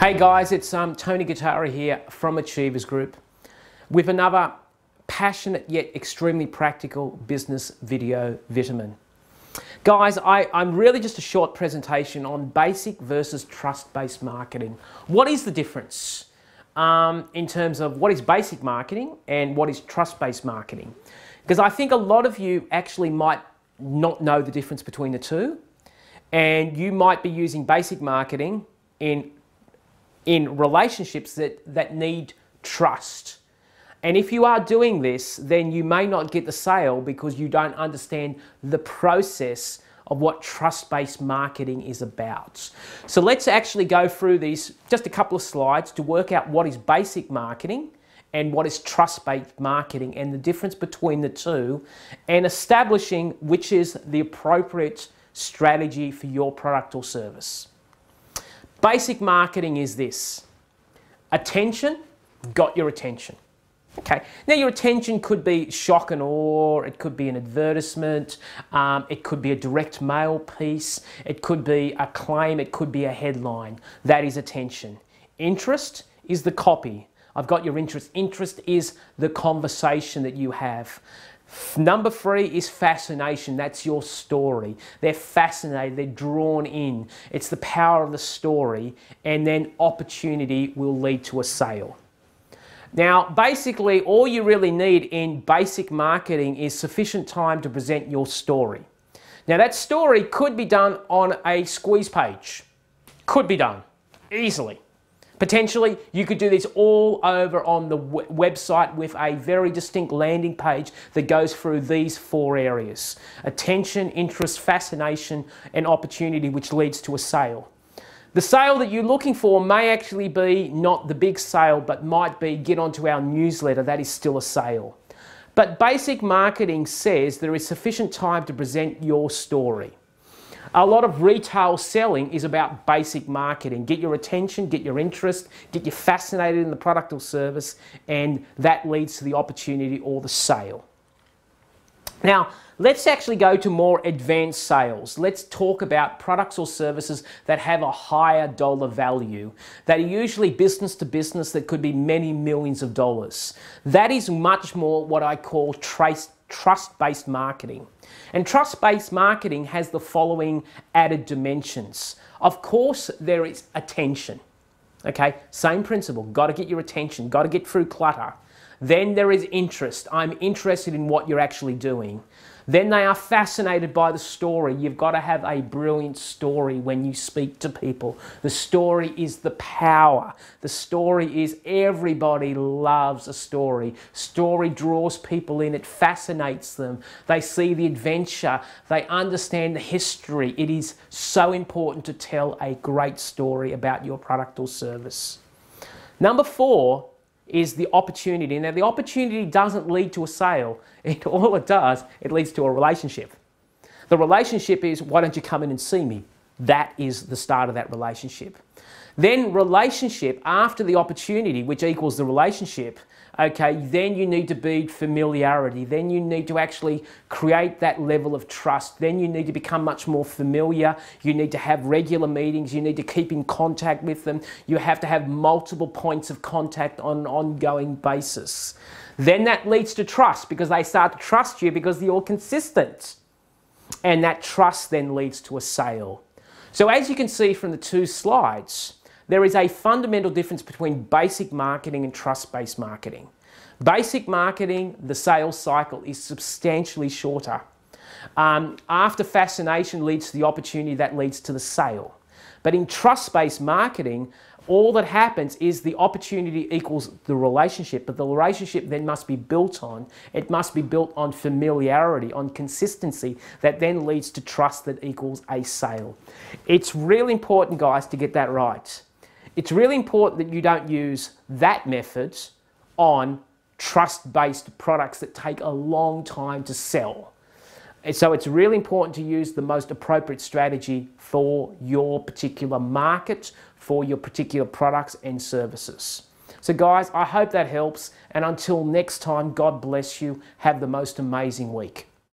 Hey guys, it's Tony Gattari here from Achievers Group with another passionate yet extremely practical business video vitamin. Guys, I'm really just a short presentation on basic versus trust-based marketing. What is the difference in terms of what is basic marketing and what is trust-based marketing? Because I think a lot of you actually might not know the difference between the two, and you might be using basic marketing in relationships that need trust. And if you are doing this, then you may not get the sale because you don't understand the process of what trust-based marketing is about. So let's actually go through these, just a couple of slides to work out what is basic marketing and what is trust-based marketing and the difference between the two, and establishing which is the appropriate strategy for your product or service. Basic marketing is this: attention, got your attention. Okay, now your attention could be shock and awe, it could be an advertisement, it could be a direct mail piece, it could be a claim, it could be a headline. That is attention. Interest is the copy. I've got your interest. Interest is the conversation that you have. Number 3 is fascination. That's your story. They're fascinated, they're drawn in. It's the power of the story, and then opportunity will lead to a sale. Now, basically, all you really need in basic marketing is sufficient time to present your story. Now, that story could be done on a squeeze page. Could be done easily. Potentially, you could do this all over on the website with a very distinct landing page that goes through these 4 areas: attention, interest, fascination, and opportunity, which leads to a sale. The sale that you're looking for may actually be not the big sale, but might be get onto our newsletter. That is still a sale. But basic marketing says there is sufficient time to present your story. A lot of retail selling is about basic marketing. Get your attention, get your interest, get you fascinated in the product or service, and that leads to the opportunity or the sale. Now, let's actually go to more advanced sales. Let's talk about products or services that have a higher dollar value, that are usually business to business, that could be many millions of dollars. That is much more what I call trust-based marketing. And trust-based marketing has the following added dimensions. Of course, there is attention. Okay, same principle. Got to get your attention, got to get through clutter. Then there is interest. I'm interested in what you're actually doing. Then they are fascinated by the story. You've got to have a brilliant story when you speak to people. The story is the power. The story is, everybody loves a story. Story draws people in. It fascinates them. They see the adventure. They understand the history. It is so important to tell a great story about your product or service. Number 4 is the opportunity. Now, the opportunity doesn't lead to a sale. All it does, it leads to a relationship. The relationship is, why don't you come in and see me? That is the start of that relationship. Then relationship, after the opportunity, which equals the relationship, okay, then you need to build familiarity. Then you need to actually create that level of trust. Then you need to become much more familiar. You need to have regular meetings. You need to keep in contact with them. You have to have multiple points of contact on an ongoing basis. Then that leads to trust, because they start to trust you because you're consistent. And that trust then leads to a sale. So as you can see from the 2 slides, there is a fundamental difference between basic marketing and trust-based marketing. Basic marketing, the sales cycle is substantially shorter. After fascination leads to the opportunity, that leads to the sale. But in trust-based marketing, all that happens is the opportunity equals the relationship, but the relationship then must be built on. It must be built on familiarity, on consistency, that then leads to trust that equals a sale. It's really important, guys, to get that right. It's really important that you don't use that method on trust-based products that take a long time to sell. And so it's really important to use the most appropriate strategy for your particular market, for your particular products and services. So guys, I hope that helps. And until next time, God bless you. Have the most amazing week.